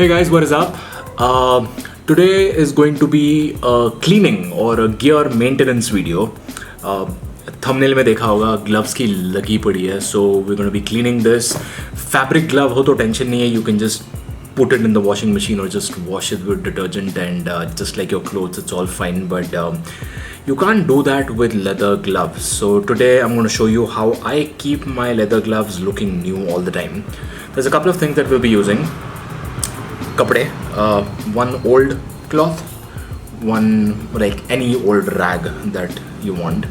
Hey guys, what is up? Today is going to be a cleaning or a gear maintenance video. Thumbnail में देखा होगा gloves की लगी पड़ी है, so we're going to be cleaning this. Fabric glove हो तो tension नहीं है, you can just put it in the washing machine or just wash it with detergent and just like your clothes, it's all fine. But you can't do that with leather gloves. So today I'm going to show you how I keep my leather gloves looking new all the time. There's a couple of things that we'll be using. Kapde, one old cloth, one like any old rag that you want.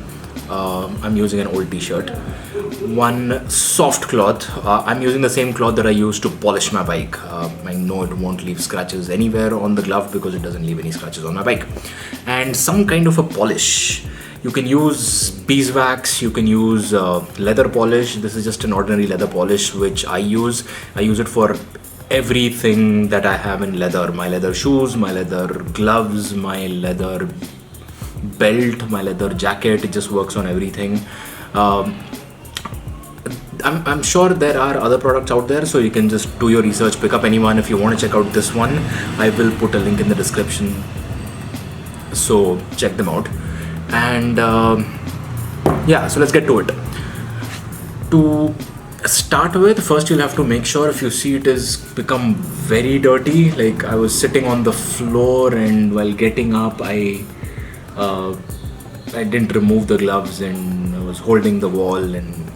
I'm using an old t-shirt. One soft cloth. I'm using the same cloth that I use to polish my bike. I know it won't leave scratches anywhere on the glove because it doesn't leave any scratches on my bike. And some kind of a polish. You can use beeswax, you can use leather polish. This is just an ordinary leather polish which I use. I use it for everything that I have in leather. My leather shoes, my leather gloves, my leather belt, my leather jacket. It just works on everything. I'm sure there are other products out there, so you can just do your research, pick up anyone. If you want to check out this one, I will put a link in the description, so check them out. And yeah, so let's get to it. To start with, first you'll have to make sure, if you see it is become very dirty, like I was sitting on the floor and while getting up I didn't remove the gloves and I was holding the wall and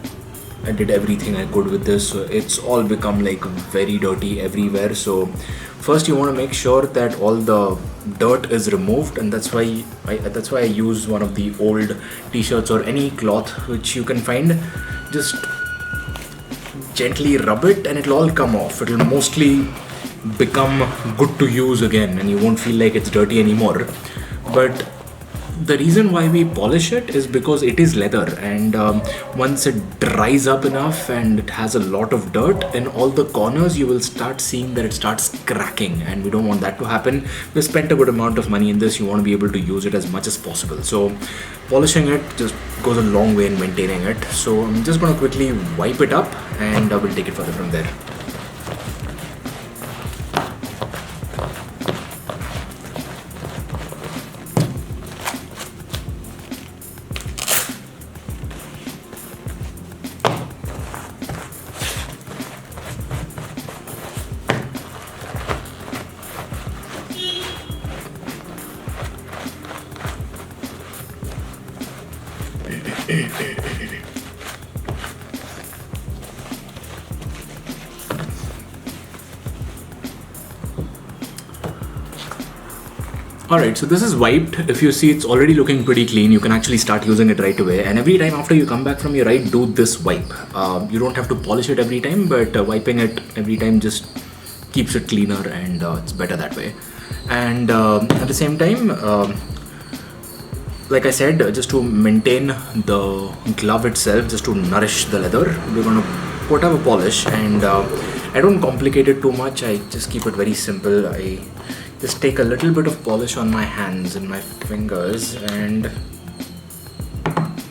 I did everything I could with this, so it's all become like very dirty everywhere. So first you want to make sure that all the dirt is removed, and that's why I use one of the old t-shirts or any cloth which you can find. Just gently rub it and it'll all come off. It'll mostly become good to use again and you won't feel like it's dirty anymore. But the reason why we polish it is because it is leather, and once it dries up enough and it has a lot of dirt in all the corners, you will start seeing that it starts cracking, and we don't want that to happen. We spent a good amount of money in this. You want to be able to use it as much as possible, so polishing it just goes a long way in maintaining it. So I'm just going to quickly wipe it up and I will take it further from there. Alright, so this is wiped. If you see, it's already looking pretty clean. You can actually start using it right away. And every time after you come back from your ride, do this wipe. You don't have to polish it every time, but wiping it every time just keeps it cleaner, and it's better that way. And at the same time, like I said, just to maintain the glove itself, just to nourish the leather, we're going to put up a polish. And I don't complicate it too much. I just keep it very simple. I just take a little bit of polish on my hands and my fingers and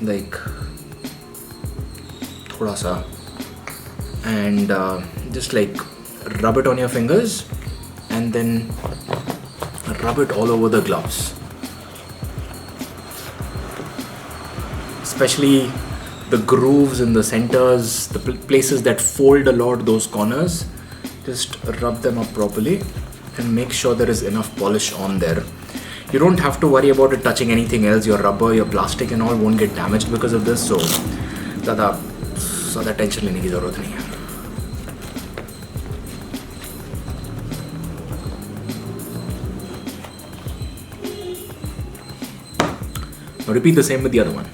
like thoda sa, and just like rub it on your fingers and then rub it all over the gloves, especially the grooves in the centers, the places that fold a lot, those corners. Just rub them up properly and make sure there is enough polish on there. You don't have to worry about it touching anything else. Your rubber, your plastic and all won't get damaged because of this, so ज़्यादा tension लेने की ज़रूरत नहीं है. Now repeat the same with the other one.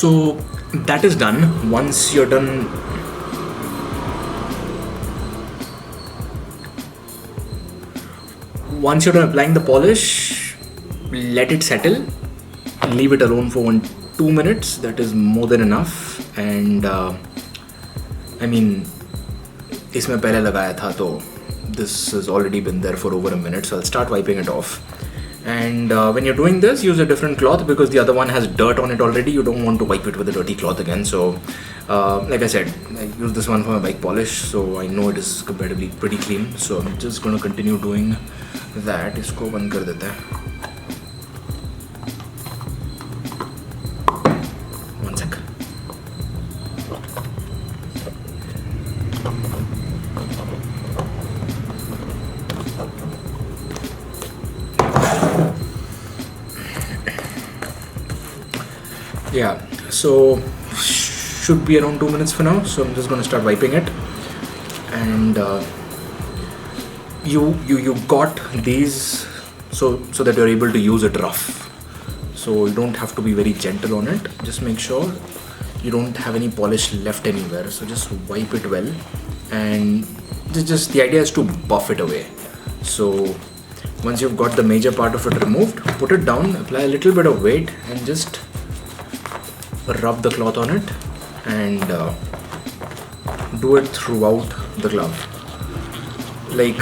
So that is done. Once you're done once you're done applying the polish, let it settle, leave it alone for 1-2 minutes. That is more than enough. And I mean, इसमें पहले लगाया था तो this has already been there for over a minute, so I'll start wiping it off. And when you're doing this, use a different cloth because the other one has dirt on it already. You don't want to wipe it with a dirty cloth again. So like I said, I use this one for my bike polish, so I know it is comparatively pretty clean. So I'm just going to continue doing that. इसको बंद कर देते हैं. One sec. Yeah, so should be around 2 minutes for now. So I'm just going to start wiping it. And you got these so that you're able to use it rough. So you don't have to be very gentle on it. Just make sure you don't have any polish left anywhere. So just wipe it well, and just the idea is to buff it away. So once you've got the major part of it removed, put it down, apply a little bit of weight, and just rub the cloth on it, and do it throughout the glove. Like,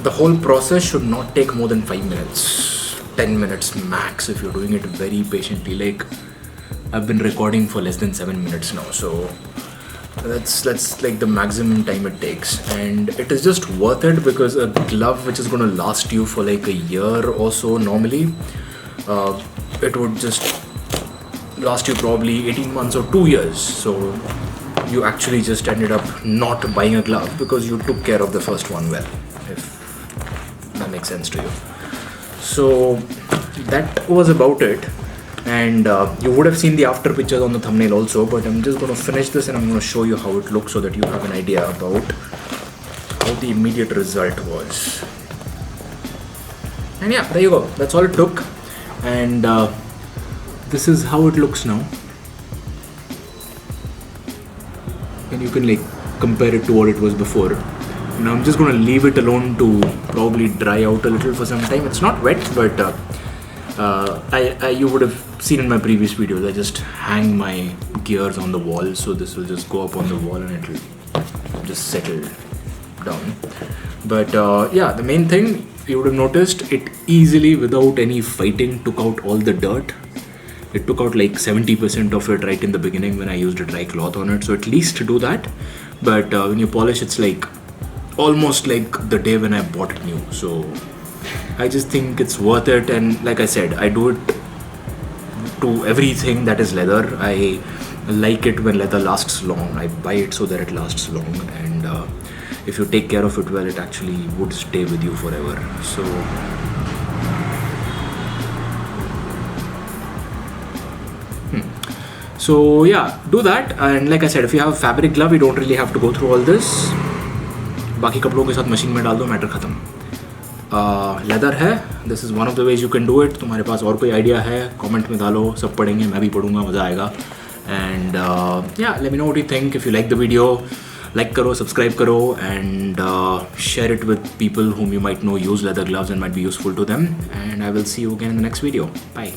the whole process should not take more than 5 minutes, 10 minutes max if you're doing it very patiently. Like, I've been recording for less than 7 minutes now, so that's like the maximum time it takes, and it is just worth it because a glove which is going to last you for like a year or so normally, it would just last you probably 18 months or 2 years. So you actually just ended up not buying a glove because you took care of the first one well, if that makes sense to you. So that was about it. And you would have seen the after pictures on the thumbnail also, but I'm just going to finish this and I'm going to show you how it looks so that you have an idea about how the immediate result was. And yeah, there you go. That's all it took. And this is how it looks now. And you can like compare it to what it was before. Now I'm just going to leave it alone to probably dry out a little for some time. It's not wet, but you would have seen in my previous videos, I just hang my gears on the wall, so this will just go up on the wall and it will just settle down. But yeah, the main thing you would have noticed, it easily without any fighting took out all the dirt. It took out like 70% of it right in the beginning when I used a dry cloth on it, so at least do that. But when you polish, it's like almost like the day when I bought it new. So I just think it's worth it, and like I said, I do it to everything that is leather. I like it when leather lasts long. I buy it so that it lasts long, and if you take care of it well, it actually would stay with you forever. So yeah, do that. And like I said, if you have a fabric glove, you don't really have to go through all this. बाकी कपड़ों के साथ machine में डाल दो, matter ख़त्म. Leather है, this is one of the ways you can do it. तुम्हारे पास और कोई आइडिया है कमेंट में डालो, सब पढ़ेंगे, मैं भी पढ़ूंगा, मज़ा आएगा. एंड या let me know what you think. If you like the video, like करो, सब्सक्राइब करो, and share it with people whom you might know use leather gloves and might be useful to them. And I will see you again in the next video. Bye.